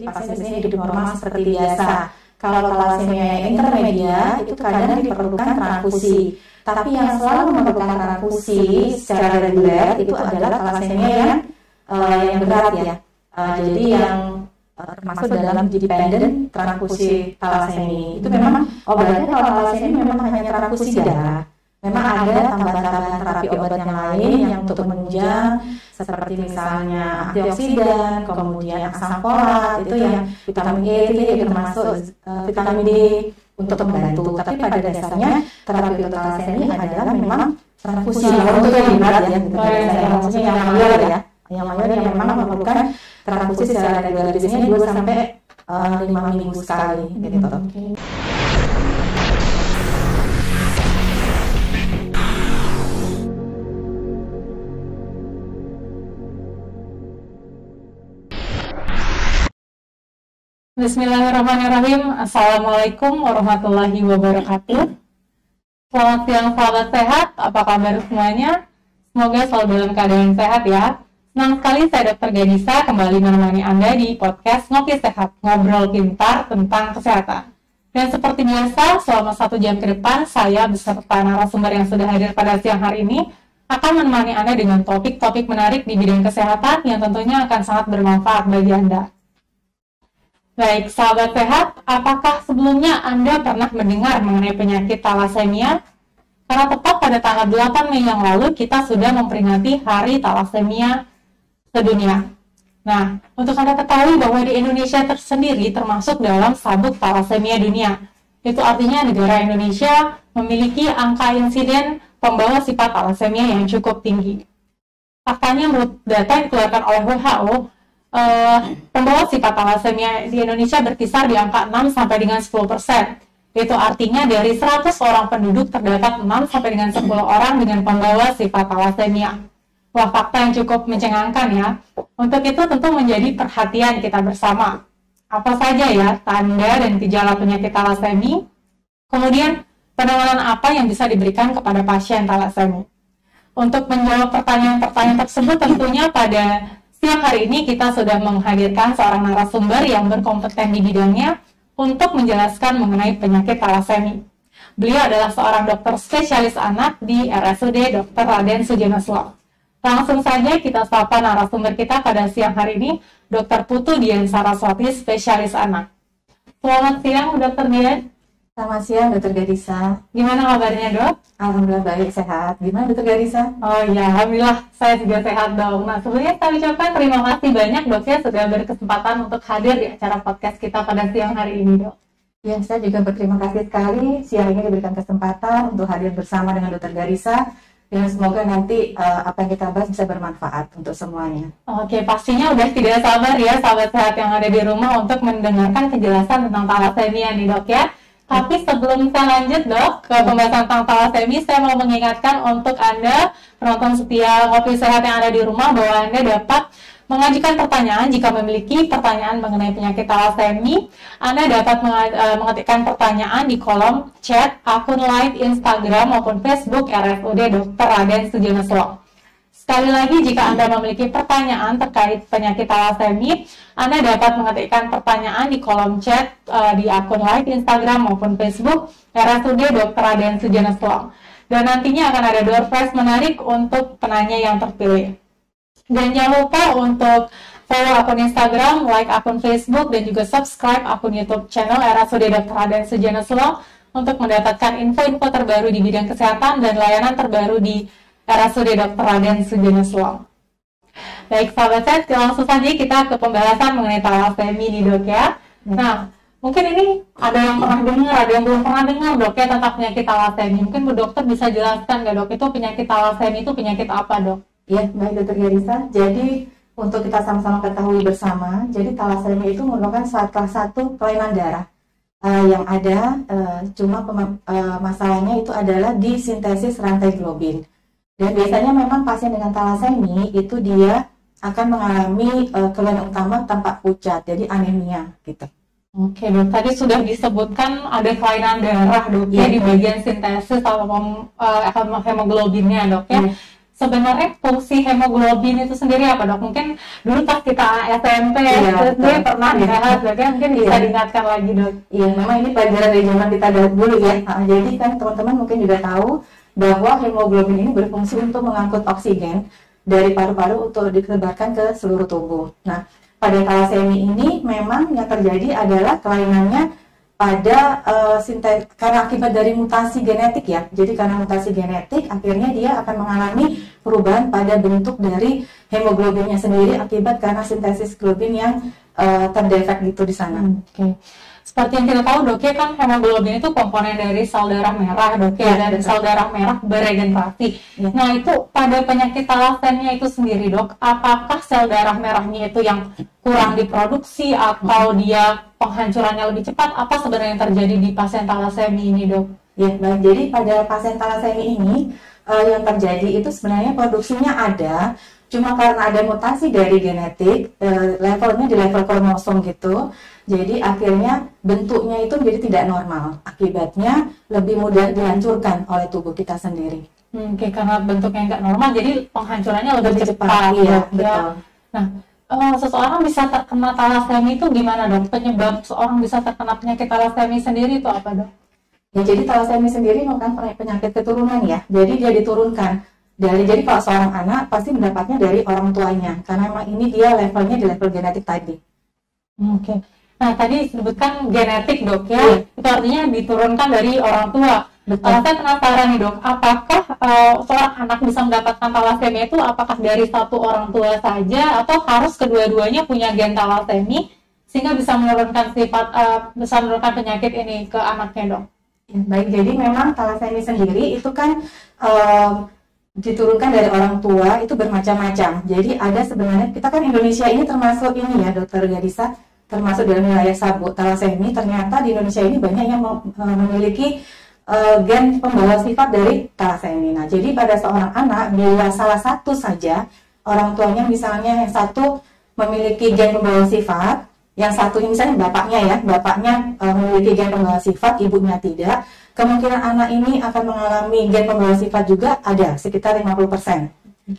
pasien biasanya hidup normal seperti biasa. Kalau talasemia yang intermedia itu kadang diperlukan transfusi. Tapi yang selalu memerlukan transfusi secara reguler itu adalah talasemia yang berat ya. Jadi yang termasuk dalam dependent transfusi talasemi. Itu memang obatnya kalau talasemi memang hanya transfusi darah. Memang ada tambahan-tambahan terapi obat yang lain yang untuk menunjang seperti misalnya antioksidan, kemudian asam folat, itu yang vitamin E itu termasuk vitamin D untuk membantu. Tapi pada dasarnya terapi untuk talasemi adalah memang transfusi untuk yang berat ya, maksudnya yang mayor ya, yang mayor yang memang memerlukan transfusi secara reguler, biasanya 2 sampai 5 minggu sekali gitu. Bismillahirrahmanirrahim. Assalamualaikum warahmatullahi wabarakatuh. Selamat siang sahabat sehat, apa kabar semuanya? Semoga selalu dalam keadaan sehat ya. Senang sekali saya Dr. Gadisa kembali menemani Anda di podcast Ngopi Sehat, ngobrol pintar tentang kesehatan. Dan seperti biasa, selama 1 jam ke depan, saya beserta narasumber yang sudah hadir pada siang hari ini akan menemani Anda dengan topik-topik menarik di bidang kesehatan yang tentunya akan sangat bermanfaat bagi Anda. Baik, sahabat sehat, apakah sebelumnya Anda pernah mendengar mengenai penyakit talasemia? Karena tepat pada tanggal 8 Mei yang lalu, kita sudah memperingati Hari Talasemia Sedunia. Nah, untuk Anda ketahui bahwa di Indonesia tersendiri termasuk dalam sabuk talasemia dunia. Itu artinya negara Indonesia memiliki angka insiden pembawa sifat talasemia yang cukup tinggi. Faktanya menurut data yang dikeluarkan oleh WHO, pembawa sifat talasemia di Indonesia berkisar di angka 6 sampai dengan 10%. Itu artinya dari 100 orang penduduk terdapat 6 sampai dengan 10 orang dengan pembawa sifat talasemia. Wah, fakta yang cukup mencengangkan ya. Untuk itu tentu menjadi perhatian kita bersama. Apa saja ya tanda dan gejala penyakit talasemi? Kemudian penanganan apa yang bisa diberikan kepada pasien talasemi? Untuk menjawab pertanyaan-pertanyaan tersebut tentunya pada siang hari ini kita sudah menghadirkan seorang narasumber yang berkompeten di bidangnya untuk menjelaskan mengenai penyakit talasemi. Beliau adalah seorang dokter spesialis anak di RSUD Dr. Raden Sudjono Sloh. Langsung saja kita sapa narasumber kita pada siang hari ini, Dr. Putu Dian Saraswati, spesialis anak. Selamat siang, Dr. Dian. Selamat siang, Dr. Gadisa. Gimana kabarnya, Dok? Alhamdulillah baik, sehat. Gimana, Dr. Gadisa? Oh iya, alhamdulillah saya juga sehat, dong. Nah, sebelumnya saya ucapkan terima kasih banyak, Dok, ya sudah berkesempatan untuk hadir di acara podcast kita pada siang hari ini, Dok. Ya, saya juga berterima kasih sekali siang ini diberikan kesempatan untuk hadir bersama dengan Dr. Gadisa. Dan semoga nanti apa yang kita bahas bisa bermanfaat untuk semuanya. Oke, pastinya udah tidak sabar ya sahabat sehat yang ada di rumah untuk mendengarkan kejelasan tentang talasemia nih, Dok, ya. Tapi sebelum saya lanjut, Dok, ke pembahasan tentang talasemi, saya mau mengingatkan untuk Anda, penonton setia Ngopi Sehat yang ada di rumah, bahwa Anda dapat mengajukan pertanyaan jika memiliki pertanyaan mengenai penyakit talasemi. Anda dapat mengetikkan pertanyaan di kolom chat akun live Instagram maupun Facebook RSUD Dr. Raden Sudjono Sloh. Sekali lagi, jika Anda memiliki pertanyaan terkait penyakit talasemi, Anda dapat mengetikkan pertanyaan di kolom chat di akun live Instagram maupun Facebook RSUD Dr. Raden Sudjono Sloh. Dan nantinya akan ada door prize menarik untuk penanya yang terpilih. Dan jangan lupa untuk follow akun Instagram, like akun Facebook, dan juga subscribe akun YouTube channel RSUD Dr. Raden Sudjono Sloh untuk mendapatkan info-info terbaru di bidang kesehatan dan layanan terbaru di RSUD Dr. Raden Sudjono Sloh. Baik, sahabat sehat, langsung saja kita ke pembahasan mengenai talasemi nih, Dok, ya. Nah, mungkin ini ada yang pernah dengar, ada yang belum pernah dengar, Dok, ya, tentang penyakit talasemi. Mungkin Bu Dokter bisa jelaskan nggak, Dok, itu penyakit talasemi itu penyakit apa, Dok? Ya, baik, Dr. Gadisa. Jadi untuk kita sama-sama ketahui bersama, jadi talasemia itu merupakan salah satu kelainan darah yang ada, cuma masalahnya itu adalah di sintesis rantai globin. Dan biasanya memang pasien dengan talasemi itu dia akan mengalami keluhan utama tampak pucat, jadi anemia gitu. Oke, Dok, tadi sudah disebutkan ada kelainan darah, Dok, ya, di bagian sintesis atau hemoglobinnya, Dok, ya. sebenarnya fungsi hemoglobin itu sendiri apa dok? Mungkin dulu pas kita SMP pernah dibahas, berarti mungkin bisa diingatkan lagi dok. Iya, memang ini pelajaran dari zaman kita dulu ya. Jadi kan teman-teman mungkin juga tahu bahwa hemoglobin ini berfungsi untuk mengangkut oksigen dari paru-paru untuk disebarkan ke seluruh tubuh. Nah, pada talasemi ini memang yang terjadi adalah kelainannya pada karena akibat dari mutasi genetik ya. Jadi karena mutasi genetik akhirnya dia akan mengalami perubahan pada bentuk dari hemoglobinnya sendiri akibat karena sintesis globin yang terdefek gitu di sana. Oke. Seperti yang kita tahu dok ya, kan hemoglobin itu komponen dari sel darah merah dok ya, dan sel darah merah beregenerasi. Nah itu pada penyakit talasemia itu sendiri dok, apakah sel darah merahnya itu yang kurang diproduksi atau dia penghancurannya lebih cepat? Apa sebenarnya yang terjadi di pasien talasemia ini dok? Ya baik, jadi pada pasien talasemia ini yang terjadi itu sebenarnya produksinya ada, cuma karena ada mutasi dari genetik, levelnya di level kromosom gitu. Jadi akhirnya bentuknya itu menjadi tidak normal. Akibatnya lebih mudah dihancurkan oleh tubuh kita sendiri. Oke, karena bentuknya nggak normal, jadi penghancurannya lebih cepat. Iya, betul. Nah, seseorang bisa terkena talasemia itu gimana dok? Penyebab seorang bisa terkena penyakit talasemia sendiri itu apa dok? Ya, jadi talasemia sendiri merupakan penyakit keturunan ya. Jadi dia diturunkan jadi kalau seorang anak pasti mendapatnya dari orang tuanya, karena memang ini dia levelnya di level genetik tadi. Oke. Nah, tadi disebutkan genetik dok ya, itu artinya diturunkan dari orang tua. Saya penasaran nih dok, apakah seorang anak bisa mendapatkan talasemia itu apakah dari satu orang tua saja atau harus kedua-duanya punya gen talasemia sehingga bisa menurunkan bisa menurunkan penyakit ini ke anaknya dok? Ya, baik, jadi memang talasemia sendiri itu kan diturunkan dari orang tua itu bermacam-macam. Jadi ada sebenarnya, kita kan Indonesia ini termasuk ini ya dokter Gadisa, termasuk dalam wilayah sabuk talasemia. Ternyata di Indonesia ini banyak yang memiliki gen pembawa sifat dari talasemia. Nah, jadi pada seorang anak bila salah satu saja orang tuanya, misalnya yang satu memiliki gen pembawa sifat, yang satu misalnya bapaknya memiliki gen pembawa sifat, ibunya tidak, kemungkinan anak ini akan mengalami gen pembawa sifat juga ada sekitar 50%.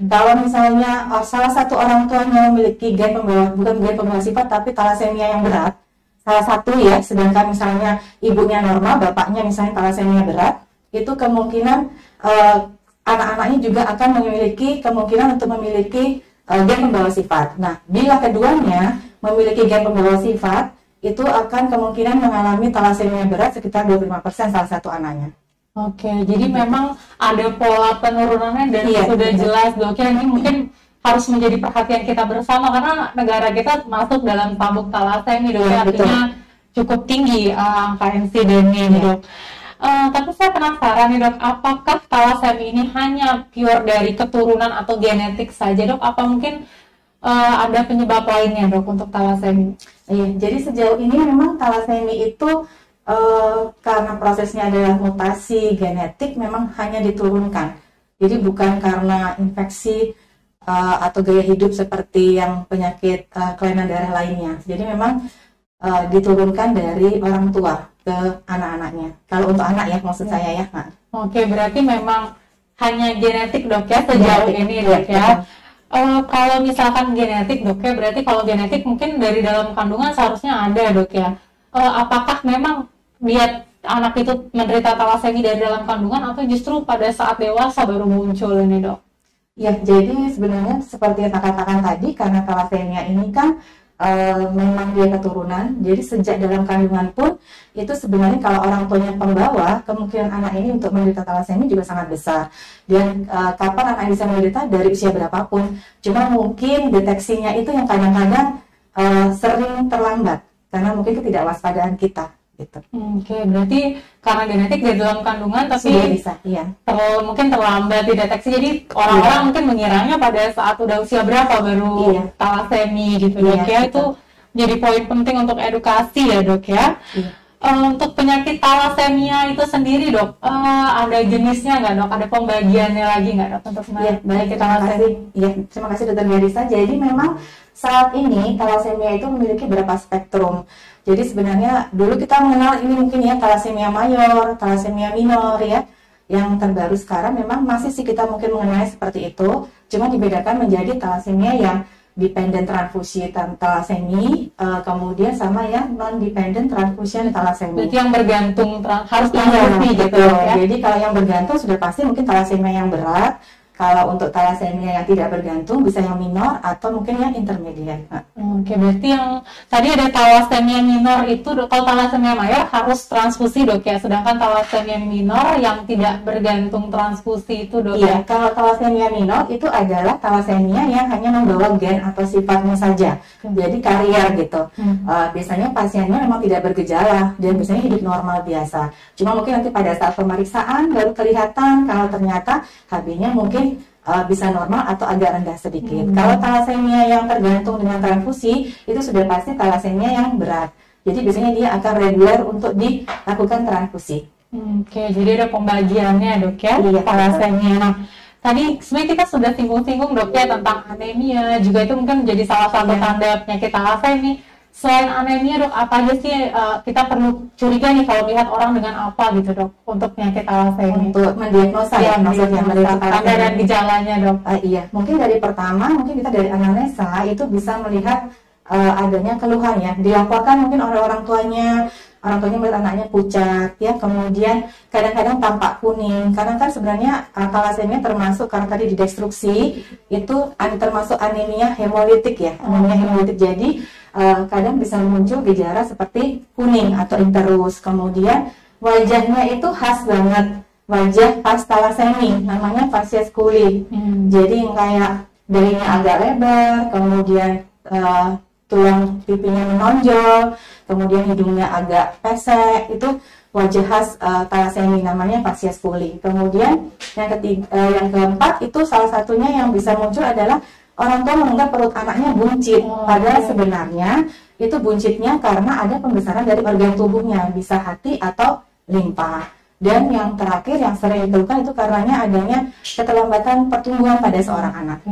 Kalau misalnya salah satu orang tuanya memiliki bukan gen pembawa sifat tapi talasemia yang berat, salah satu ya, sedangkan misalnya ibunya normal, bapaknya misalnya talasemia berat, itu kemungkinan anak-anaknya juga akan memiliki kemungkinan untuk memiliki gen pembawa sifat. Nah, bila keduanya memiliki gen pembawa sifat, itu akan kemungkinan mengalami talasemia berat sekitar 25% salah satu anaknya. Oke, jadi memang ada pola penurunannya dan sudah jelas dok ya, ini mungkin harus menjadi perhatian kita bersama karena negara kita masuk dalam tabuk talasemia dok, artinya cukup tinggi angka insidennya dok. Tapi saya penasaran nih dok, apakah talasemia ini hanya pure dari keturunan atau genetik saja dok? Apa mungkin ada penyebab lainnya dok untuk talasemia? Iya, jadi sejauh ini memang talasemia itu karena prosesnya adalah mutasi genetik, memang hanya diturunkan. Jadi bukan karena infeksi atau gaya hidup seperti yang penyakit kelainan darah lainnya. Jadi memang diturunkan dari orang tua ke anak-anaknya. Kalau untuk anak ya, maksud saya ya. Nah. Oke, berarti memang hanya genetik dok ya sejauh ini dok ya. Kalau misalkan genetik dok ya, berarti kalau genetik mungkin dari dalam kandungan seharusnya ada dok ya. Apakah memang dia anak itu menderita talasemia dari dalam kandungan atau justru pada saat dewasa baru muncul ini dok? Ya, jadi sebenarnya seperti yang saya katakan tadi, karena talasemia ini kan memang dia keturunan, jadi sejak dalam kandungan pun itu sebenarnya kalau orang tuanya pembawa, kemungkinan anak ini untuk menderita talasemia juga sangat besar. Dan kapan anak bisa menderita? Dari usia berapapun. Cuma mungkin deteksinya itu yang kadang-kadang sering terlambat karena mungkin ketidakwaspadaan kita. Gitu. Oke, berarti karena genetik dari dalam kandungan tapi bisa, iya. Mungkin terlambat dideteksi, jadi orang-orang mungkin mengiranya pada saat udah usia berapa baru talasemia gitu dok ya. Itu jadi poin penting untuk edukasi ya dok ya. Untuk penyakit talasemia itu sendiri dok, ada jenisnya nggak dok? Ada pembagiannya lagi nggak dok untuk penyakit talasemia? Iya, terima kasih dokter Gadisa. Jadi memang saat ini talasemia itu memiliki beberapa spektrum. Jadi sebenarnya dulu kita mengenal ini mungkin ya talasemia mayor, talasemia minor ya. yang terbaru sekarang memang masih sih kita mungkin mengenai seperti itu, cuma dibedakan menjadi thalassemia yang dependent transfusi thalassemia, kemudian sama yang non-dependent transfusion thalassemia. Berarti yang bergantung harus transfusi gitu ya. Jadi kalau yang bergantung sudah pasti mungkin thalassemia yang berat. Kalau untuk thalassemia yang tidak bergantung bisa yang minor atau mungkin yang intermediate. Oke, berarti yang tadi ada thalassemia minor itu, kalau thalassemia mayor harus transfusi dok ya, sedangkan thalassemia minor yang tidak bergantung transfusi itu dok Iya, ya. kalau thalassemia minor itu adalah thalassemia yang hanya membawa gen atau sifatnya saja, jadi karier gitu. Biasanya pasiennya memang tidak bergejala dan biasanya hidup normal biasa. Cuma mungkin nanti pada saat pemeriksaan baru kelihatan kalau ternyata HB-nya mungkin bisa normal atau agak rendah sedikit. Kalau thalassemia yang tergantung dengan transfusi itu sudah pasti thalassemia yang berat. Jadi biasanya dia akan reguler untuk dilakukan transfusi. Oke, jadi ada pembagiannya dok ya, Iya, thalassemia. Nah, tadi sebenarnya kita sudah singgung-singgung dok ya tentang anemia, juga itu mungkin menjadi salah satu tanda penyakit thalassemia. Selain anemia dok, apa aja sih kita perlu curiga nih kalau lihat orang dengan apa gitu dok untuk penyakit thalassemia? Untuk mendiagnosa ya, maksudnya tanda dan gejalanya dok. Iya, mungkin dari pertama, mungkin kita dari anamnesa itu bisa melihat adanya keluhan ya, dilaporkan mungkin oleh orang tuanya melihat anaknya pucat ya, kemudian kadang-kadang tampak kuning, karena kan sebenarnya thalassemia termasuk karena tadi didestruksi itu termasuk anemia hemolitik ya, anemia hemolitik. Jadi kadang bisa muncul gejala seperti kuning atau interus, kemudian wajahnya itu khas banget, wajah khas thalassemia, namanya facies culi. Jadi yang kayak dahinya agak lebar, kemudian tulang pipinya menonjol, kemudian hidungnya agak pesek, itu wajah khas thalassemia, namanya facies culi. Kemudian yang keempat itu salah satunya yang bisa muncul adalah orang tua menganggap perut anaknya buncit, padahal sebenarnya itu buncitnya karena ada pembesaran dari organ tubuhnya, bisa hati atau limpa. Dan yang terakhir yang sering ditemukan itu karenanya adanya keterlambatan pertumbuhan pada seorang anak.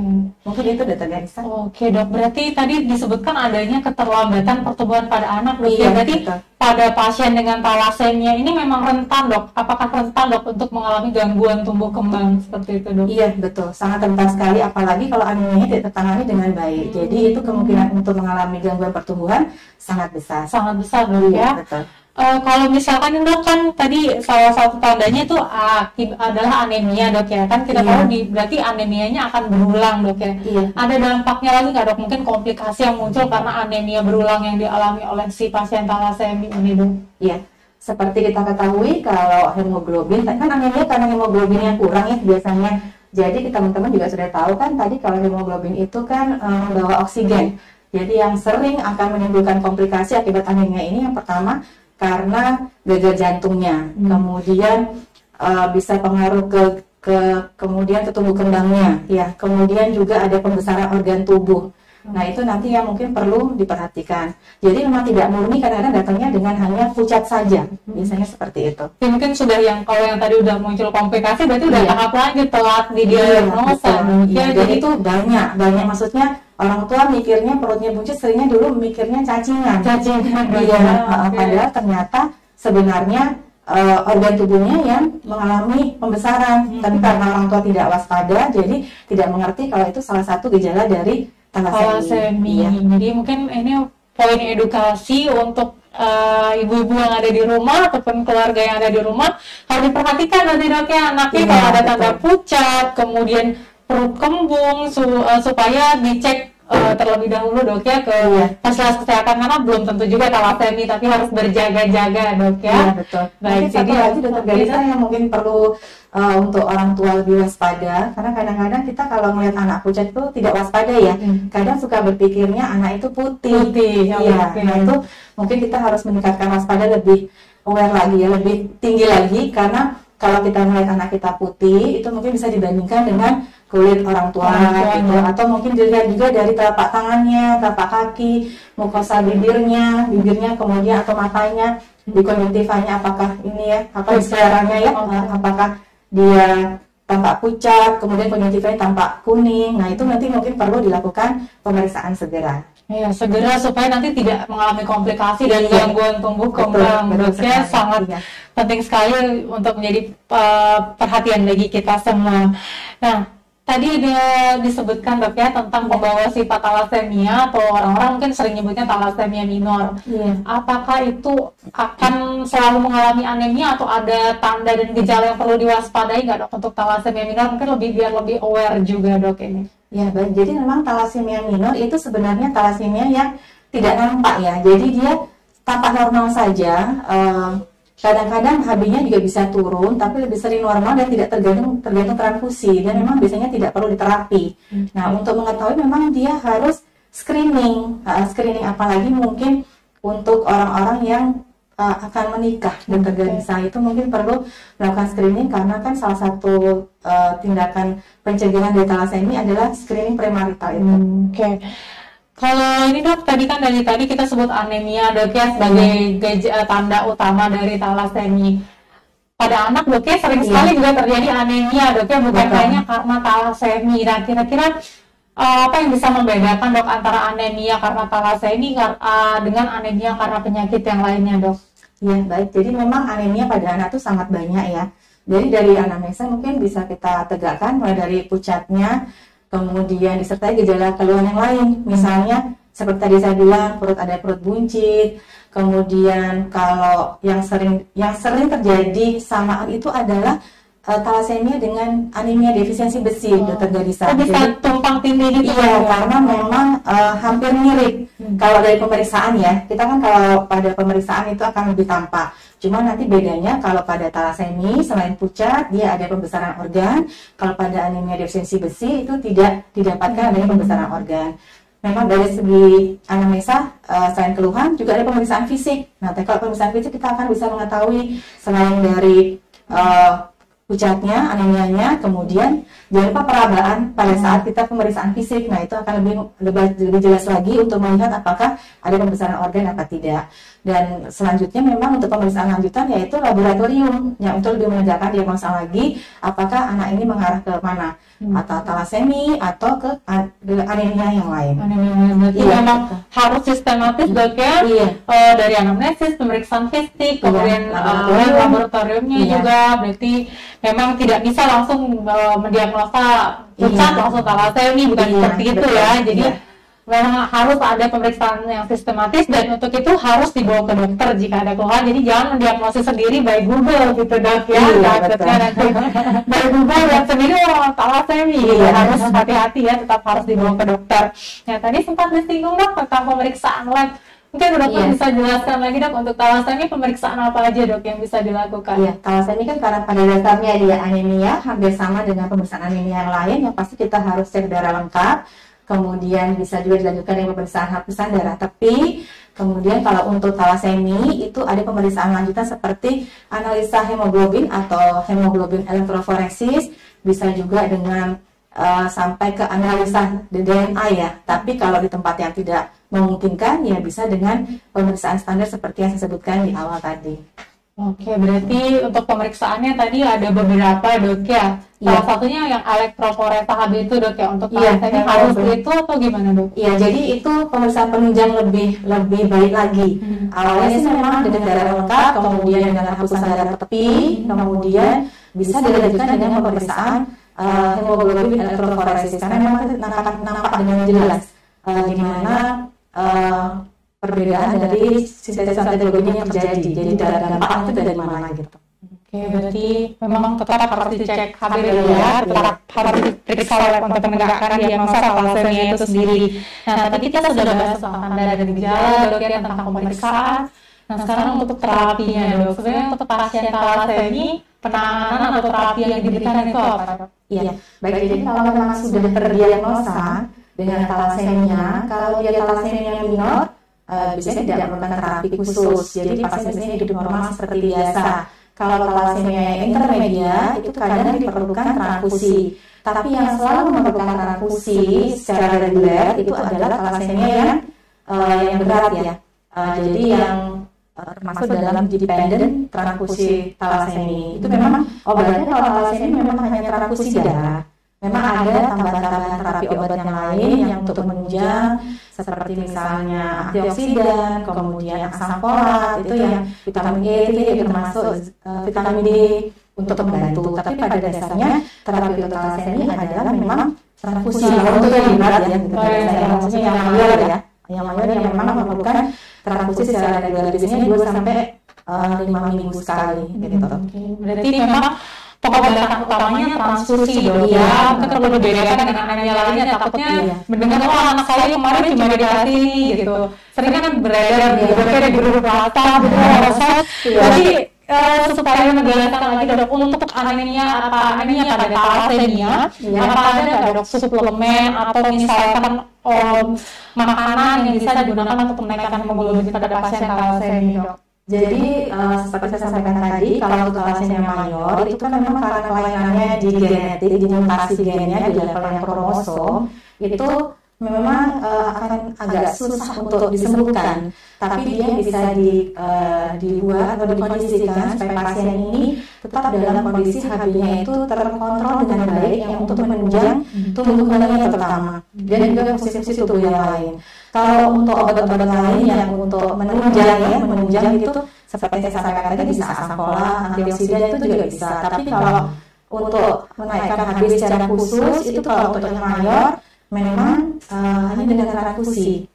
Mungkin itu Dr. Gaisa. Oke dok, berarti tadi disebutkan adanya keterlambatan pertumbuhan pada anak. Iya, berarti betul. Pada pasien dengan thalassemia ini memang rentan dok. Apakah rentan dok untuk mengalami gangguan tumbuh kembang seperti itu dok? Iya betul, sangat rentan sekali. Apalagi kalau anemianya tidak tertangani dengan baik. Jadi itu kemungkinan untuk mengalami gangguan pertumbuhan sangat besar. Sangat besar dok ya. Betul. Kalau misalkan dok kan tadi salah satu tandanya itu adalah anemia dok ya, kan kita tahu berarti anemianya akan berulang dok ya. Ada dampaknya lagi nggak dok, mungkin komplikasi yang muncul karena anemia berulang yang dialami oleh si pasien thalassemia ini dok? Iya, seperti kita ketahui kalau hemoglobin, kan anemia karena hemoglobinnya kurang ya biasanya. Jadi teman-teman juga sudah tahu kan tadi kalau hemoglobin itu kan membawa oksigen. Jadi yang sering akan menimbulkan komplikasi akibat anemia ini yang pertama karena gagal jantungnya, kemudian bisa pengaruh kemudian ke tumbuh kembangnya, ya, kemudian juga ada pembesaran organ tubuh. Nah itu nanti yang mungkin perlu diperhatikan. Jadi memang tidak murni, kadang-kadang datangnya dengan hanya pucat saja, biasanya seperti itu. Mungkin sudah kalau yang tadi udah muncul komplikasi, berarti udah tahap lanjut telat di diagnosa. Jadi itu banyak maksudnya. Orang tua mikirnya perutnya buncit, seringnya dulu mikirnya cacingan. Padahal ternyata sebenarnya organ tubuhnya yang mengalami pembesaran. Tapi karena orang tua tidak waspada, jadi tidak mengerti kalau itu salah satu gejala dari thalassemia. Jadi mungkin ini poin edukasi untuk ibu-ibu yang ada di rumah ataupun keluarga yang ada di rumah harus diperhatikan nanti dok ya, anaknya kalau ada tanda pucat, kemudian perut kembung, supaya dicek terlebih dahulu dok ya ke fasilitas kesehatan, karena belum tentu juga thalassemia, tapi harus berjaga-jaga dok ya. Iya betul. Baik, satu lagi Dr. Gaisa yang mungkin perlu untuk orang tua lebih waspada, karena kadang-kadang kita kalau melihat anak pucat itu tidak waspada ya. Kadang suka berpikirnya anak itu putih. Iya. Nah itu mungkin kita harus meningkatkan waspada, lebih aware lagi ya, lebih tinggi lagi, karena kalau kita melihat anak kita putih itu mungkin bisa dibandingkan dengan kulit orang tua gitu, atau mungkin dilihat juga dari telapak tangannya, telapak kaki, mukosa bibirnya, kemudian atau matanya, di konjungtivanya apakah ini ya, apa istilahnya ya, apakah dia tampak pucat, kemudian konjungtivanya tampak kuning. Nah itu nanti mungkin perlu dilakukan pemeriksaan segera. Ya, segera supaya nanti tidak mengalami komplikasi dan Iya. gangguan tumbuh Betul, kembang. betul Dok ya, sekali. sangat Iya. penting sekali untuk menjadi perhatian bagi kita semua. Nah, tadi ada disebutkan dok ya tentang pembawa sifat thalassemia atau orang-orang mungkin sering nyebutnya thalassemia minor. Iya. Apakah itu akan selalu mengalami anemia atau ada tanda dan gejala yang perlu diwaspadai nggak dok untuk thalassemia minor? Mungkin biar lebih aware juga dok ini. Ya, baik. Jadi memang thalassemia minor itu sebenarnya thalassemia yang tidak nampak ya. Jadi dia tampak normal saja. Kadang-kadang HB-nya juga bisa turun, tapi lebih sering normal dan tidak tergantung transfusi. Dan memang biasanya tidak perlu diterapi. Nah, untuk mengetahui memang dia harus screening. Screening apalagi mungkin untuk orang-orang yang akan menikah dan tergesa itu mungkin perlu melakukan screening karena kan salah satu tindakan pencegahan dari thalassemia adalah screening premarital itu. Oke. Kalau ini dok, tadi kan dari tadi kita sebut anemia dok ya sebagai tanda utama dari thalassemia. Pada anak dok ya sering sekali juga terjadi anemia dok ya, bukan hanya karena thalassemia. Nah, kira-kira apa yang bisa membedakan dok antara anemia karena thalassemia dengan anemia karena penyakit yang lainnya dok? Ya, baik. Jadi memang anemia pada anak itu sangat banyak ya. Jadi dari anamnesa mungkin bisa kita tegakkan mulai dari pucatnya, kemudian disertai gejala keluhan yang lain. Misalnya seperti tadi saya bilang ada perut buncit. Kemudian kalau yang sering terjadi samaan itu adalah thalassemia dengan anemia defisiensi besi, Dokter Gadisa. Bisa tumpang tindih gitu. Iya, karena memang hampir mirip. Kalau dari pemeriksaan ya, kita kan kalau pada pemeriksaan itu akan lebih tampak. Cuma nanti bedanya kalau pada thalassemia selain pucat dia ada pembesaran organ. Kalau pada anemia defisiensi besi itu tidak didapatkan adanya pembesaran organ. Memang dari segi anamnesa selain keluhan juga ada pemeriksaan fisik. Nah, kalau pemeriksaan fisik kita akan bisa mengetahui selain dari pucatnya, anemianya, kemudian jangan lupa perabaan pada saat kita pemeriksaan fisik. Nah, itu akan lebih jelas lagi untuk melihat apakah ada pembesaran organ atau tidak. Dan selanjutnya memang untuk pemeriksaan lanjutan yaitu laboratorium yang untuk lebih menegakkan diagnosa lagi apakah anak ini mengarah ke mana, atau thalassemia atau ke anemia yang lain. Berarti memang harus sistematis dok ya, dari anamnesis, pemeriksaan fisik, kemudian laboratoriumnya juga. Berarti memang tidak bisa langsung mendiagnosa pucat langsung thalassemia, bukan seperti itu ya. Jadi memang harus ada pemeriksaan yang sistematis dan untuk itu harus dibawa ke dokter jika ada keluhan. Jadi jangan mendiagnosis sendiri by Google gitu dok ya. By Google dan sendiri thalassemia. Harus hati-hati ya, tetap harus dibawa ke dokter. Nah, tadi sempat disinggung dok tentang pemeriksaan lab. Mungkin dokter bisa jelaskan lagi dok untuk thalassemia pemeriksaan apa aja dok yang bisa dilakukan? Iya, thalassemia kan karena pada dasarnya dia anemia, hampir sama dengan pemeriksaan anemia yang lain. Yang pasti kita harus cek darah lengkap. Kemudian bisa juga dilanjutkan dengan pemeriksaan hapusan darah tepi. Kemudian kalau untuk thalassemia itu ada pemeriksaan lanjutan seperti analisa hemoglobin atau hemoglobin elektroforesis. Bisa juga dengan sampai ke analisa DNA ya. Tapi kalau di tempat yang tidak memungkinkan ya bisa dengan pemeriksaan standar seperti yang saya sebutkan di awal tadi. Oke, berarti untuk pemeriksaannya tadi ada beberapa dok ya. Salah satunya yang elektroforesa HB itu dok ya, untuk thalassemia harus itu atau gimana dok? Iya, jadi itu pemeriksaan penunjang lebih baik lagi. Awalnya sih memang dengan darah lengkap, kemudian dengan hapusan darah tepi, kemudian bisa dilanjutkan dengan pemeriksaan hemoglobin elektroforesis karena memang nampak dengan jelas di mana perbedaan dari sintesis hemoglobin yang terjadi. Jadi dampak itu dari mana gitu. Oke, berarti memang tetap harus dicek HB ya, tetap harus diperiksa oleh untuk menegakkan diagnosa thalassemia itu sendiri. Nah, tadi kita sudah bahas tentang tanda dan gejala dok ya, tentang pemeriksaan. Nah, sekarang untuk terapinya dok, sebenarnya untuk pasien thalassemia penanganan atau terapi yang diberikan itu apa dok? Iya, baik. Jadi kalau memang sudah terdiagnosa dengan thalassemia, kalau dia thalassemia minor, biasanya tidak memerlukan terapi khusus. Jadi pasien biasanya hidup normal seperti biasa. Kalau thalassemia intermedia itu kadang diperlukan transfusi. Tapi yang selalu memerlukan transfusi secara reguler itu adalah thalassemia yang berat ya. Jadi yang termasuk dalam dependent transfusi thalassemia. Itu memang obatnya kalau thalassemia memang hanya transfusi darah. memang ada tambahan-tambahan terapi obat yang lain yang untuk menunjang seperti misalnya antioksidan, kemudian asam folat, itu yang vitamin E itu termasuk vitamin D untuk membantu. Tapi pada dasarnya terapi untuk talasemia adalah memang transfusi. Kalau untuk yang berat ya, maksudnya yang mayor ya, yang mayor yang memang memerlukan transfusi secara reguler, biasanya 2 sampai 5 minggu sekali gitu. Berarti memang pengobatan utamanya transfusi dong ya. Kita perlu bedakan dengan anemia lainnya, takutnya mendengar anak saya kemarin cuma dikasih gitu. Sering kan beredar di grup WhatsApp gitu. Jadi supaya menjelaskan lagi dok, untuk anemia pada talasemia, apa ada nggak dok suplemen atau misalkan makanan yang bisa digunakan untuk menaikkan hemoglobin pada pasien talasemia dok? Jadi seperti saya sampaikan tadi, kalau untuk talasemia mayor itu kan memang karena kelainannya di genetik, di mutasi gennya di level yang kromosom, itu memang akan agak susah untuk disembuhkan. Tapi dia bisa dibuat atau dikondisikan supaya pasien ini tetap dalam kondisi HB-nya itu terkontrol dengan baik yang untuk menunjang tumbuh kembangnya terutama dan juga fungsi-fungsi tubuh yang lain. Kalau untuk obat-obat lain yang untuk menunjang itu seperti saya sampaikan tadi bisa asam folat, antioksidan itu juga bisa. Tapi kalau untuk menaikkan HB secara khusus itu kalau untuk yang mayor memang hanya dengan transfusi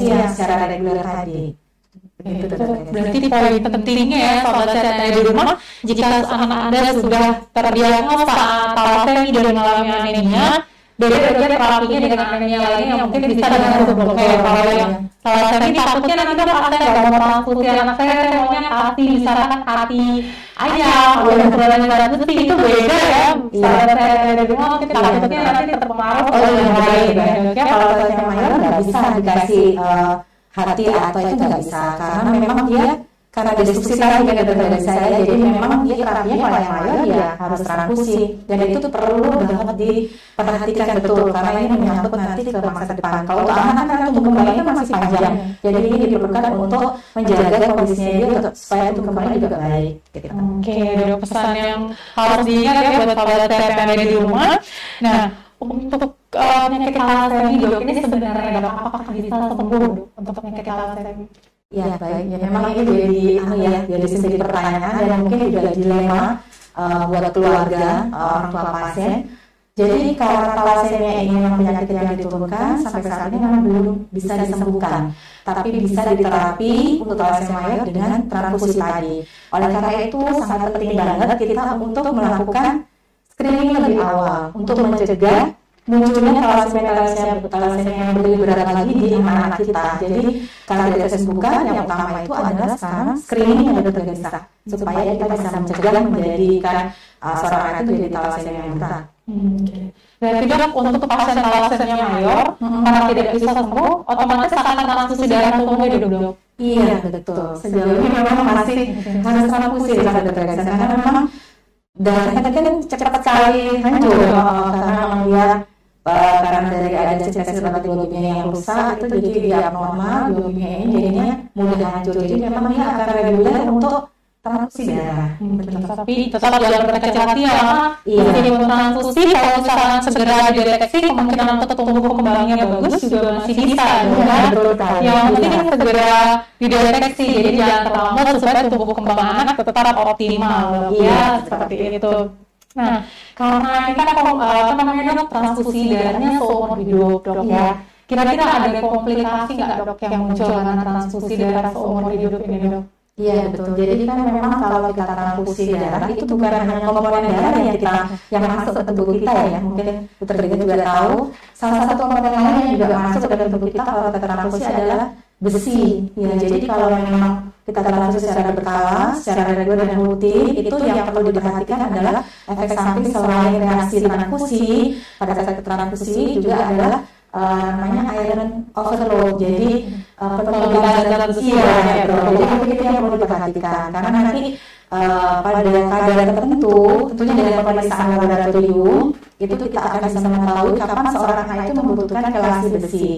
yang secara reguler tadi. Berarti poin pentingnya ya sobat sehat di rumah, jika anak Anda sudah terdiagnosa talasemia dan mengalami anemia, beda terapinya dengan anemia lainnya yang mungkin bisa dengan suplemen. Kalau yang talasemia takutnya nanti kan pasien nggak mau transfusi anak saya maunya kasih misalkan hati ayam, kalau yang sebenarnya transfusi itu beda ya. Sahabat saya dari rumah mungkin takutnya nanti terpengaruh yang lain. Kalau talasemia mayor nggak bisa dikasih hati atau itu nggak bisa karena memang dia karena destruksi tadi kan dari saya, jadi memang dia terapinya kalau yang mayor ya harus transfusi dan itu tuh perlu banget diperhatikan betul karena ini menyangkut nanti ke masa depan. Kalau untuk anak kan tumbuh kembangnya masih panjang, jadi ini diperlukan untuk menjaga kondisinya dia untuk supaya tumbuh kembangnya juga baik. Gitu. Oke, dok, pesan yang harus diingat ya buat sahabat saya yang ada di rumah. Nah, untuk penyakit talasemia dok, ini sebenarnya dok, apakah bisa sembuh dok untuk penyakit talasemia? Ya baik, ya memang ini jadi sendiri pertanyaan dan mungkin juga dilema buat keluarga, orang tua pasien. Jadi karena talasemia ini memang penyakit yang diturunkan sampai saat ini memang belum bisa disembuhkan, tapi bisa diterapi untuk talasemia mayor dengan transfusi tadi. Oleh karena itu sangat penting banget kita untuk melakukan screening lebih awal untuk mencegah munculnya talasemia yang lebih berat lagi di anak-anak kita. Jadi kalau tidak disembuhkan, yang utama itu adalah sekarang screening yang dokter bisa supaya kita bisa mencegah menjadikan seorang anak itu jadi talasemia yang berat. Berarti dok untuk pasien talasemia mayor karena tidak bisa sembuh, otomatis akan transfusi darah tumbuh hidup dok. Iya betul. Sejauh ini memang masih harus transfusi kalau dokter bisa karena memang darahnya kan cepat sekali hancur karena memang dia karena dari ada cacing hemoglobinnya yang rusak itu jadi dia abnormal, hemoglobinnya ini jadinya mudah hancur. Jadi memang dia akan reguler untuk transfusi darah. Tapi tetap jangan berkecil hati ya, jadi transfusi kalau misalkan segera dideteksi kemungkinan untuk tumbuh kembangnya bagus juga masih bisa. Yang penting segera dideteksi, jadi jangan terlambat supaya tumbuh kembang anak tetap optimal ya seperti itu. Nah, karena ini kan dok transfusi darahnya seumur hidup dok ya. Kira-kira ada komplikasi nggak dok yang muncul karena transfusi darah seumur hidup ini dok? Iya betul. Jadi kan memang kalau kita transfusi darah itu bukan hanya komponen darah yang masuk ke tubuh kita ya. Mungkin dokter juga tahu. Salah satu komponen lain yang juga masuk ke dalam tubuh kita kalau kita transfusi adalah besi. Ya, jadi kalau memang kita transfusi secara berkala, secara reguler dan rutin, itu yang perlu diperhatikan adalah efek samping selain reaksi transfusi pada saat transfusi juga adalah namanya iron overload. Jadi penurunan zat besi ya, jadi itu yang perlu diperhatikan karena nanti pada kadar tertentu, tentunya dengan pemeriksaan laboratorium itu kita akan bisa mengetahui kapan seorang anak itu membutuhkan kelasi besi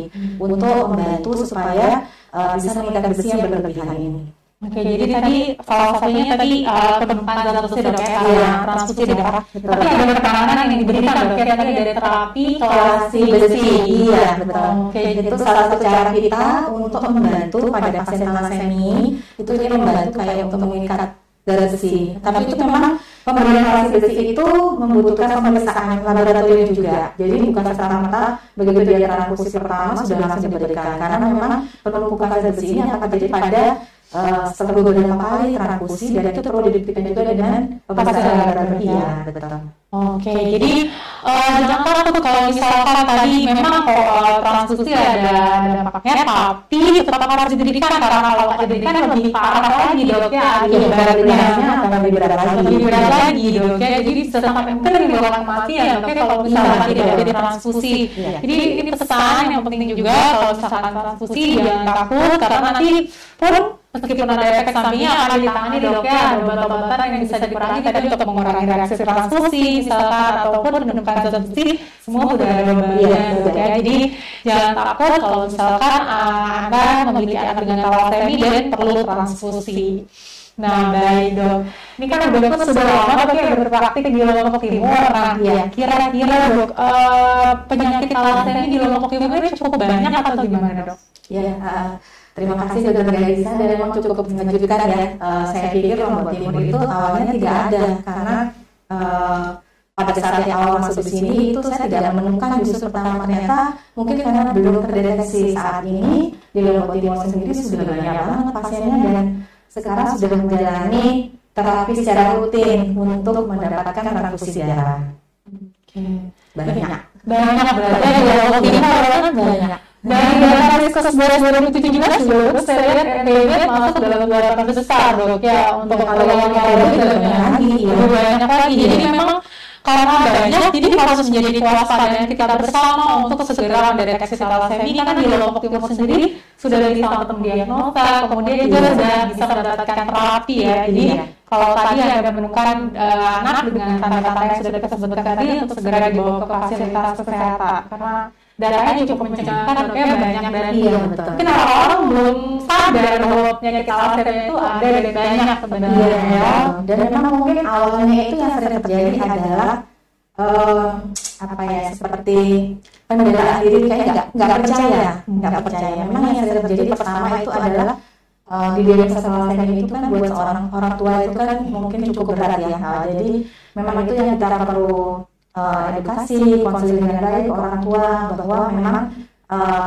untuk membantu supaya bisa meningkatkan besi yang berlebihan ini. Oke, jadi tadi salah satunya tadi penumpang zat besi dok ya, karena transfusi darah. Tapi ada penanganan yang diberikan dok ya, tadi dari terapi kelasi besi. Iya, betul. Oke, Itu salah satu cara kita untuk membantu pada pasien talasemi, itu dia membantu kayak untuk mengikat darah besi. Tapi itu memang pemberian kelasi besi itu membutuhkan pemeriksaan laboratorium juga. Jadi bukan serta-merta begitu dia transfusi pertama sudah langsung diberikan, karena memang penumpukan zat besi ini akan terjadi pada setelah beberapa kali transfusi, dan itu perlu dibuktikan juga dengan pemeriksaan laboratorium. Iya, betul. Oke, jadi jangan takut kalau misalkan tadi memang transfusi ada dampaknya, tapi tetap harus diberikan karena kalau tidak diberikan lebih parah lagi dok ya, Beratnya akan lebih berat lagi. lebih berat lagi dok ya, jadi bisa sampai mungkin menimbulkan kematian dok ya kalau misalkan tidak ada transfusi. Jadi ini pesan yang penting juga, kalau misalkan transfusi jangan takut, karena nanti pun meskipun ada efek sampingnya akan ditangani dok ya, ada obat-obatan yang bisa dikurangi tadi untuk mengurangi reaksi transfusi misalkan, ataupun penumpang zat besi, semua sudah ada obatnya dok ya. Jadi jangan takut kalau misalkan Anda memiliki anak dengan talasemi dan perlu transfusi. Nah, baik dok. Ini kan dokter sudah lama dok ya berpraktik di Lombok Timur. Nah, kira-kira dok, penyakit talasemi di Lombok Timur ini cukup banyak atau gimana dok? Ya, terima kasih Dr. Gaisa, dan memang cukup mengejutkan ya. Saya pikir Lombok Timur itu awalnya tidak ada, karena pada saat yang awal masuk di sini itu saya tidak menemukan, justru pertama ternyata mungkin karena belum terdeteksi saat ini di Lombok Timur sendiri sudah banyak banget pasiennya, dan sekarang sudah menjalani terapi secara rutin untuk mendapatkan transfusi darah. Banyak berarti di Lombok Timur banyak. Dari data Riskes 2017 juga saya lihat NTB masuk dalam 8 besar dok ya, untuk kalau yang lebih banyak lagi. Jadi memang karena banyak, jadi harus menjadi kewaspadaan kita bersama untuk segera mendeteksi talasemi. Karena di Lombok Timur sendiri sudah bisa mendiagnosa, kemudian juga sudah bisa mendapatkan terapi ya. Jadi kalau tadi ada menemukan anak dengan tanda-tanda yang sudah kita sebutkan tadi, untuk segera dibawa ke fasilitas kesehatan, karena datanya cukup mencengangkan dok ya, banyak, dan mungkin orang-orang belum sadar bahwa penyakit talasemi itu ada dan banyak sebenarnya ya. Dan memang mungkin awalnya itu yang sering terjadi adalah seperti pembelaan diri, kayak nggak percaya. Memang yang sering terjadi pertama itu adalah di diagnosa talasemi itu kan buat seorang orang tua itu kan mungkin cukup berat ya. Jadi memang itu yang kita perlu edukasi, konseling dengan baik ke orang tua bahwa memang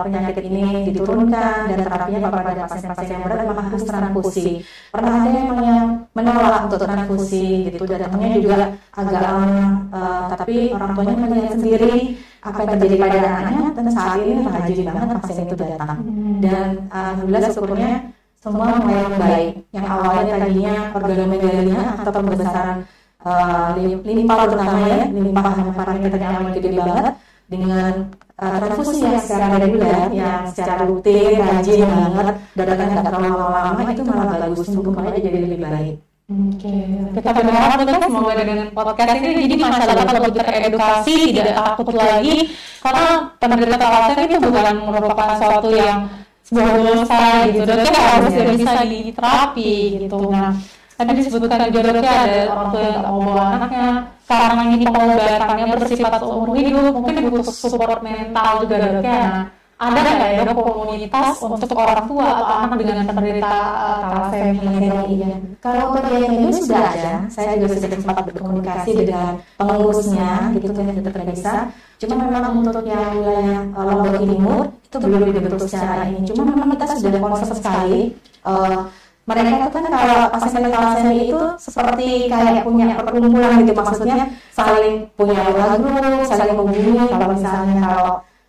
penyakit ini diturunkan dan terapinya pada pasien-pasien yang berat memang harus transfusi. Pernah ada yang menolak untuk transfusi gitu, datangnya juga agak lama, tapi orang tuanya melihat sendiri apa yang terjadi pada anaknya, dan saat ini rajin banget pasien itu datang. Dan alhamdulillah syukurnya semua mulai membaik. Yang awalnya tadinya organomegalia atau pembesaran limpa, terutama ya limpa hematopoietik kita yang awalnya gede banget, dengan transfusi yang secara reguler, yang secara rutin, rajin banget, darahnya nggak terlalu lama, itu malah bagus, tumbuh jadi lebih baik. Oke, kita berharap kan semoga dengan podcast ini jadi masyarakat lebih teredukasi, tidak takut lagi, karena penderita talasemi itu bukan merupakan suatu yang sebuah dosa gitu, dan harus bisa diterapi gitu. Nah, tadi disebutkan juga dok ya, ada orang tua yang nggak mau bawa anaknya, sekarang ini pengobatannya bersifat seumur hidup, mungkin butuh support mental juga dok ya. Nah, ada nggak ya dok komunitas untuk orang tua atau anak dengan penderita talasemi? Kalau untuk yang ini sudah ada, saya juga sudah sempat berkomunikasi dengan pengurusnya gitu kan, yang terperiksa. Cuma memang untuk yang wilayah Lombok Timur itu belum dibentuk secara ini. Cuma memang kita sudah konsep sekali. Mereka itu kan kalau pasien talasemi itu seperti kayak punya perkumpulan gitu, maksudnya saling punya lagu, saling menghubungi kalau misalnya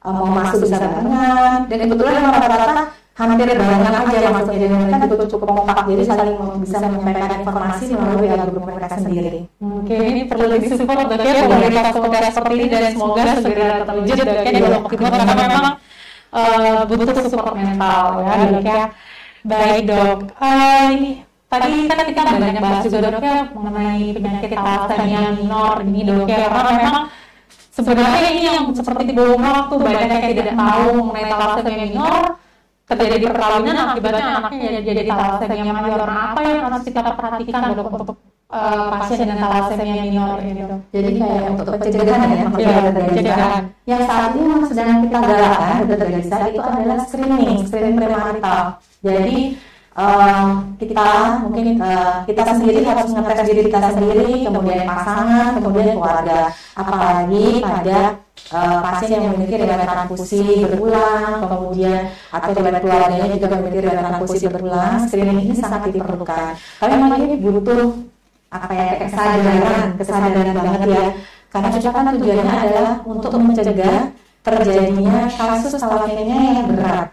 mau masuk bisa barengan, dan kebetulan rata-rata hampir barengan aja maksudnya, jadi mereka juga cukup kompak, jadi saling bisa menyampaikan informasi melalui grup mereka sendiri. Oke, ini perlu disupport dok ya komunitas seperti ini, dan semoga segera terwujud dok ya di Lombok Timur, karena memang butuh support mental ya dok ya. Baik dok, ini tadi kan kita banyak bahas juga dok ya mengenai penyakit talasemi minor ini dok ya, karena memang sebenarnya ini yang seperti di bawah waktu banyak yang tidak tahu mengenai talasemi minor, terjadi perkawinan akibatnya anaknya jadi thalassemia mayor. Nah, apa yang harus kita perhatikan dok untuk pasien dengan thalassemia minor ini dok? Jadi kayak untuk pencegahan ya, maksudnya pencegahan. Yang saat ini memang sedang kita galakkan dokter Gaisa itu adalah screening premarital. Jadi kita sendiri harus mengetes diri kita sendiri, kemudian pasangan, kemudian keluarga. Apalagi pada pasien yang memiliki riwayat transfusi berulang, kemudian atau riwayat keluarganya juga memiliki riwayat transfusi berulang, screening ini sangat diperlukan. Tapi memang ini butuh kesadaran banget ya. Karena kan tujuannya adalah untuk mencegah terjadinya kasus thalassemia yang berat.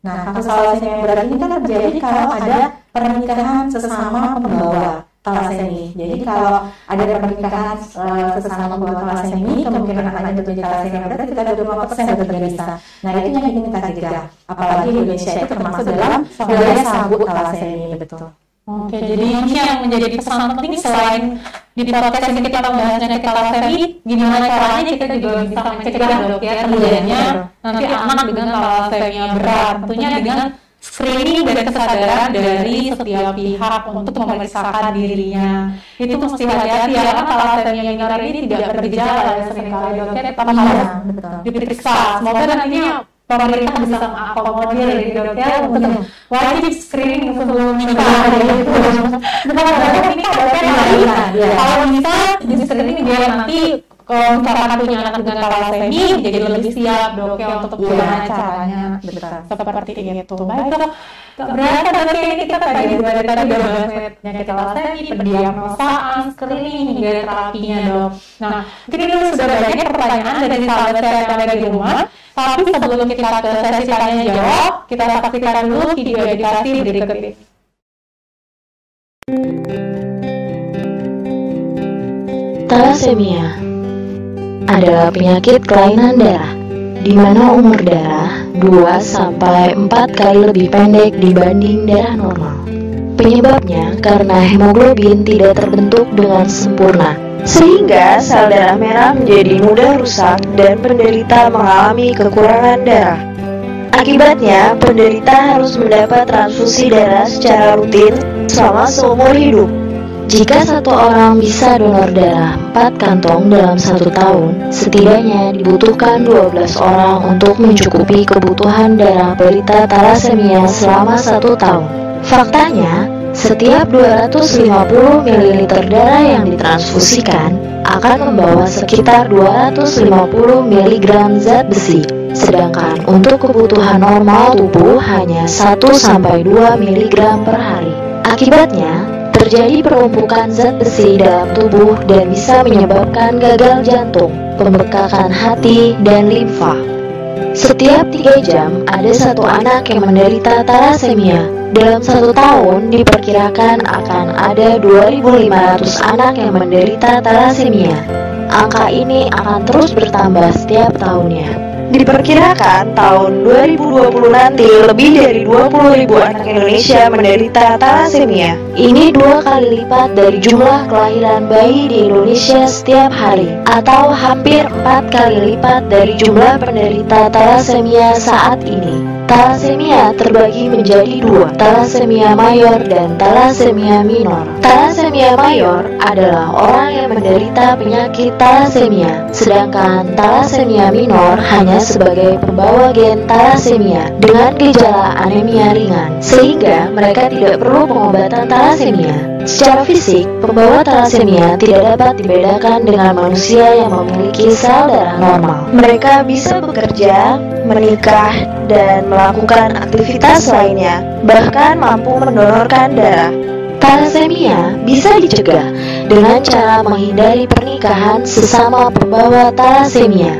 Nah, kasus thalassemia yang berat ini kan terjadi kalau ada pernikahan sesama pembawa thalassemia. Jadi kalau ada pernikahan sesama pembawa thalassemia, kemungkinan anaknya untuk menjadi thalassemia berat sekitar 25% dokter Gaisa. Nah, itu yang ingin kita cegah. Apalagi Indonesia itu termasuk dalam wilayah sabuk thalassemia, betul. Oke, jadi ini yang menjadi pesan penting selain di podcast ini kita membahas penyakit thalassemia, gimana caranya kita juga bisa mencegah dok ya terjadinya nanti anak dengan thalassemia berat, tentunya dengan screening dan kesadaran dari setiap pihak untuk memeriksakan dirinya. Itu mesti hati-hati ya, karena thalassemia minor ini tidak bergejala ya seringkali dok ya, tetap harus diperiksa. Semoga nantinya pemerintah bisa mengakomodir dok ya untuk wajib screening sebelum menikah gitu. Ini kalau bisa di screening biar nanti kalau misalkan punya anak dengan thalassemia jadi lebih siap dok ya untuk bagaimana caranya seperti itu. Baik dok, berarti dok ini kita tadi udah bahas penyakit thalassemia, pendiagnosaan, screening hingga terapinya dok. Nah, mungkin ini sudah banyak pertanyaan dari sahabat saya yang ada di rumah. Tapi sebelum kita ke sesi tanya jawab, kita saksikan dulu video edukasi berikut ini. Thalassemia adalah penyakit kelainan darah, di mana umur darah 2-4 kali lebih pendek dibanding darah normal. Penyebabnya karena hemoglobin tidak terbentuk dengan sempurna, sehingga sel darah merah menjadi mudah rusak dan penderita mengalami kekurangan darah. Akibatnya, penderita harus mendapat transfusi darah secara rutin selama seumur hidup. Jika satu orang bisa donor darah 4 kantong dalam 1 tahun, setidaknya dibutuhkan 12 orang untuk mencukupi kebutuhan darah penderita thalassemia selama 1 tahun. Faktanya, setiap 250 ml darah yang ditransfusikan akan membawa sekitar 250 mg zat besi, sedangkan untuk kebutuhan normal tubuh hanya 1-2 mg per hari. Akibatnya, terjadi penumpukan zat besi dalam tubuh dan bisa menyebabkan gagal jantung, pembekakan hati, dan limfa. Setiap 3 jam ada 1 anak yang menderita thalassemia. Dalam 1 tahun diperkirakan akan ada 2.500 anak yang menderita thalassemia. Angka ini akan terus bertambah setiap tahunnya. Diperkirakan tahun 2020 nanti lebih dari 20.000 anak Indonesia menderita thalassemia. Ini 2 kali lipat dari jumlah kelahiran bayi di Indonesia setiap hari, atau hampir 4 kali lipat dari jumlah penderita thalassemia saat ini. Thalassemia terbagi menjadi 2, thalassemia mayor dan thalassemia minor. Thalassemia mayor adalah orang yang menderita penyakit thalassemia, sedangkan thalassemia minor hanya sebagai pembawa gen thalassemia dengan gejala anemia ringan, sehingga mereka tidak perlu pengobatan thalassemia. Secara fisik, pembawa thalassemia tidak dapat dibedakan dengan manusia yang memiliki sel darah normal. Mereka bisa bekerja, menikah, dan melakukan aktivitas lainnya, bahkan mampu mendonorkan darah. Thalassemia bisa dicegah dengan cara menghindari pernikahan sesama pembawa thalassemia.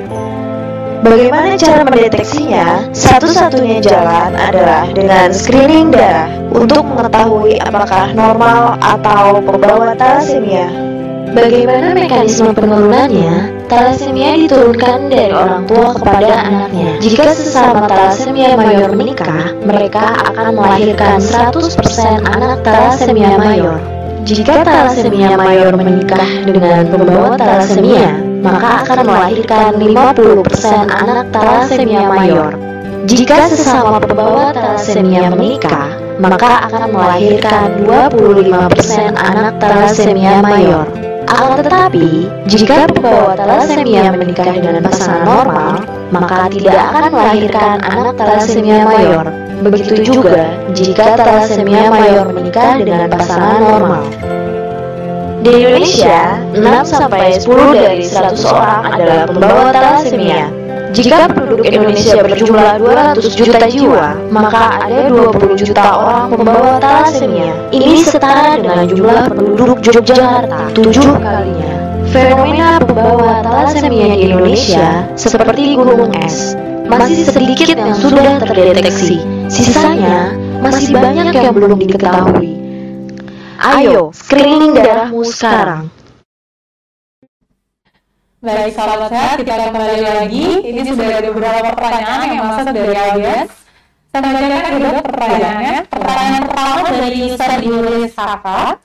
Bagaimana cara mendeteksinya? Satu-satunya jalan adalah dengan screening darah untuk mengetahui apakah normal atau pembawa thalassemia. Bagaimana mekanisme penurunannya? Thalassemia diturunkan dari orang tua kepada anaknya. Jika sesama thalassemia mayor menikah, mereka akan melahirkan 100% anak thalassemia mayor. Jika thalassemia mayor menikah dengan pembawa thalassemia, maka akan melahirkan 50% anak thalassemia mayor. Jika sesama pembawa thalassemia menikah, maka akan melahirkan 25% anak thalassemia mayor. Akan tetapi, jika pembawa thalassemia menikah dengan pasangan normal, maka tidak akan melahirkan anak thalassemia mayor. Begitu juga jika thalassemia mayor menikah dengan pasangan normal. Di Indonesia, 6-10 dari 100 orang adalah pembawa thalassemia. Jika penduduk Indonesia berjumlah 200 juta jiwa, maka ada 20 juta orang pembawa thalassemia. Ini setara dengan jumlah penduduk Yogyakarta 7 kalinya. Fenomena pembawa thalassemia di Indonesia seperti gunung es. Masih sedikit yang sudah terdeteksi, sisanya masih banyak yang belum diketahui. Ayo, screening darahmu sekarang. Baik, sahabat sehat, kita kembali lagi. Ini sudah ada beberapa pertanyaan yang masuk dari audiens. Saya bacakan dulu pertanyaannya. Pertanyaan pertama dari user Yulis Saka.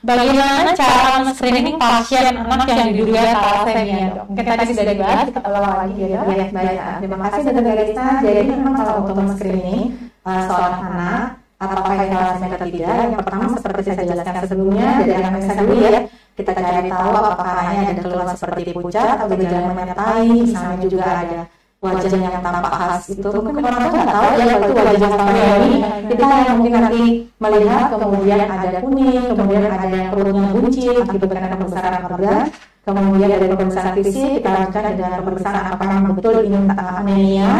Bagaimana cara men-screening pasien anak yang diduga thalassemia, dok? Mungkin tadi sudah dibahas, kita ulang lagi ya, dok. Ya, baik. Terima kasih Dr. Garista. Jadi memang kalau untuk men-screening seorang anak apakah yang thalassemia atau tidak, yang pertama seperti saya jelaskan sebelumnya, dari anamnesa dulu ya. Kita cari tahu apakah anaknya ada keluhan seperti pucat atau gejala menyertai, misalnya juga ada wajah yang tampak khas itu. Mungkin orang tua nggak tahu ya kalau itu wajah selama ini. Kita yang mungkin nanti melihat kemudian ada kuning, kemudian ada yang perutnya buncit akibat karena pembesaran organ. Kemudian dari pemeriksaan fisik kita lanjutkan dengan pemeriksaan apakah memang betul ini anemia.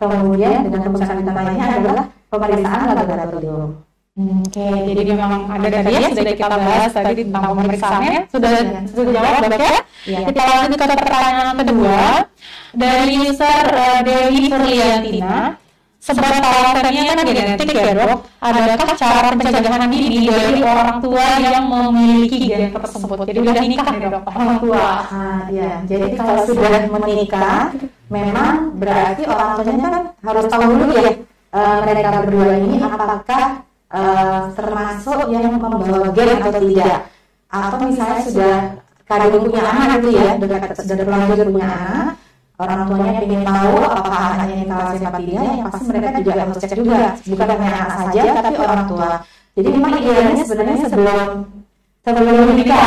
Kemudian dengan pemeriksaan lainnya adalah pemeriksaan laboratorium. Oke, jadi memang ada tadi ya, sudah kita bahas tadi tentang pemeriksaannya, sudah jawab dok ya? Iya. Kita lanjut ke pertanyaan kedua dari user Dewi Furliantina. Sebab thalassemia kan genetik ya dok, adakah cara pencegahan dini dari orang tua yang memiliki gen tersebut? Jadi udah nikah ya dok, orang tua. Ya, jadi kalau sudah menikah, memang berarti orang tuanya kan harus tahu dulu ya mereka berdua ini apakah termasuk yang membawa gen atau tidak, atau misalnya sudah kadang punya anak gitu ya, sudah terlanjur punya anak, orang tuanya ingin tahu apakah anaknya ini thalassemia atau tidak, yang pasti mereka juga harus cek juga, bukan hanya anak saja tapi orang tua. Jadi memang idealnya sebenarnya sebelum menikah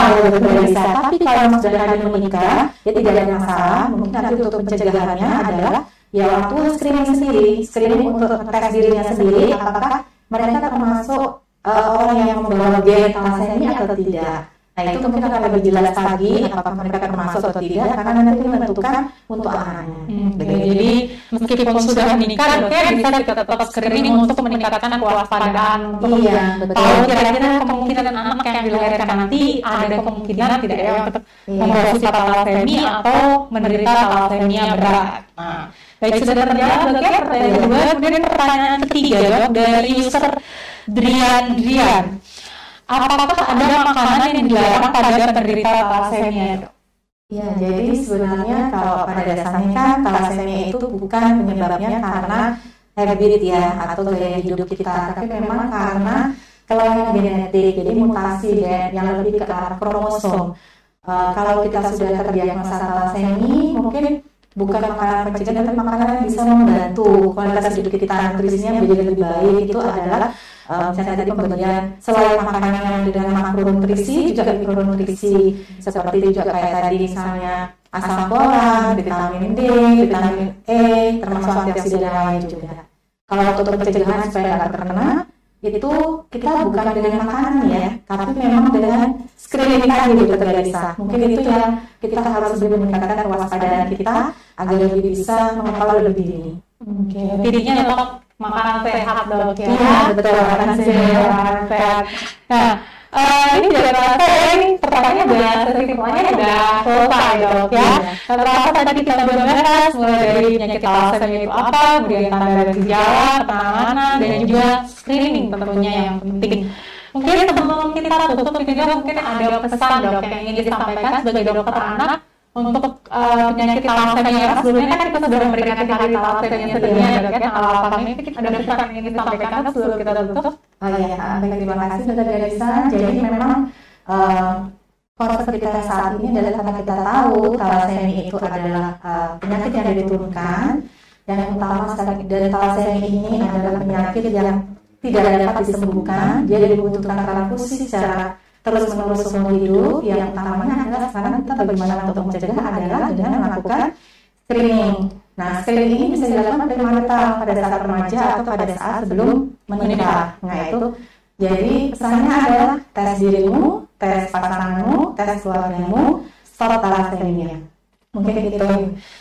bisa, tapi kalau sudah ada menikah ya tidak ada masalah. Mungkin nanti untuk pencegahannya adalah ya orang tua screening untuk tes dirinya sendiri apakah mereka termasuk orang yang membawa gen thalassemia atau tidak. Nah itu mungkin akan lebih jelas lagi apakah mereka termasuk atau tidak, karena nanti menentukan untuk anaknya. Jadi meskipun sudah menikah, dokter bisa kita tetap screening untuk meningkatkan kewaspadaan. Iya, betul. Tahu kira-kira kemungkinan anak yang dilahirkan nanti ada kemungkinan tidak ya untuk membawa sifat thalassemia atau menderita thalassemia berat. Nah, baik, sudah terjawab dok ya pertanyaan kedua. Kemudian pertanyaan ketiga dok dari user Drian. Apakah ada makanan yang dilarang pada penderita thalassemia dok? Ya, jadi sebenarnya kalau pada dasarnya kan thalassemia itu bukan penyebabnya karena habit ya atau gaya hidup kita, tapi memang karena kelainan genetik, jadi mutasi yang lebih ke arah kromosom. Kalau kita sudah terdiagnosa thalassemia, mungkin bukan makanan pencegahan tapi makanan yang bisa membantu kualitas hidup kita, nutrisinya menjadi lebih baik. Itu adalah misalnya tadi pemberian selain makanan yang dengan makronutrisi juga mikronutrisi, seperti juga kayak tadi misalnya asam folat, vitamin D, vitamin E, termasuk antioksidan yang lain juga. Kalau untuk pencegahan supaya nggak terkena, itu kita bukan dengan makanan ya, tapi memang dengan screening tadi Dr. Garista. Mungkin itu yang kita harus lebih meningkatkan kewaspadaan kita agar lebih bisa mengetahui lebih dini. Oke, intinya adalah makanan sehat dok ya. Iya, betul, makanan sehat. Nah, ini dari rasa ini pertanyaannya udah semuanya udah selesai dok ya. Rasa tadi kita udah bahas mulai dari penyakit thalassemia itu apa, kemudian tanda dan gejala, penanganan, dan juga screening tentunya yang penting. Mungkin sebelum kita tutup juga mungkin ada pesan dok yang ingin disampaikan sebagai dokter anak untuk penyakit thalassemia. Sebelumnya kan kita sudah memberikan hari thalassemia sedunia dok ya, tanggal 8 ini ada pesan yang ingin disampaikan sebelum kita tutup. Oh iya, baik, terima kasih Dr. Garista. Jadi memang konsep kita saat ini adalah karena kita tahu thalassemia itu adalah penyakit yang diturunkan Yang utama sekali dari thalassemia ini adalah penyakit yang tidak dapat disembuhkan, dia dibutuhkan transfusi secara terus-menerus seumur hidup. Yang utamanya adalah sekarang kita bagaimana untuk mencegah adalah dengan melakukan screening. Nah, screening ini bisa dilakukan dari mana pada saat remaja atau pada saat sebelum menikah. Nah, itu jadi pesannya adalah tes dirimu, tes pasanganmu, tes keluargamu, stop thalassemia. Mungkin gitu.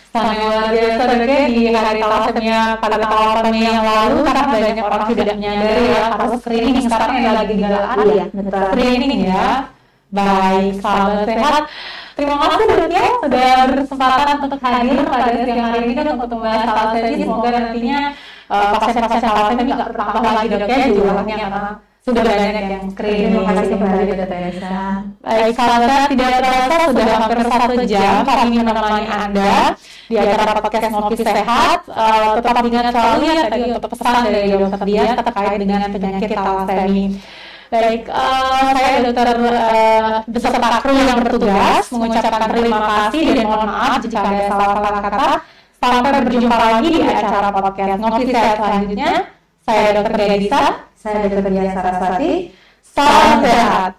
Sangat luar biasa Dok ya, di hari thalassemia pada tanggal 8 Mei yang lalu, karena banyak orang tidak menyadari ya harus screening sekarang yang lagi digalakkan ya, screening ya. Baik, sahabat sehat. Terima kasih Dok ya sudah berkesempatan untuk hadir pada siang hari ini untuk membahas thalassemia. Semoga nantinya pasien-pasien thalassemia nggak bertambah lagi Dok ya jumlahnya, karena sudah banyak yang screening. Terima kasih kembali Dr. Elsa. Baik, sahabat, tidak terasa sudah hampir 1 jam kami menemani Anda di acara podcast Ngopi Sehat. Tetap ingat selalu ya tadi untuk pesan dari Dr. Dian terkait dengan penyakit thalassemia. Baik, saya Dr. beserta kru yang bertugas mengucapkan terima kasih dan mohon maaf jika ada salah-salah kata. Sampai berjumpa lagi di acara podcast Ngopi Sehat selanjutnya. Saya Dr. Gadisa. Saya Dr. Dian Saraswati. Salam sehat.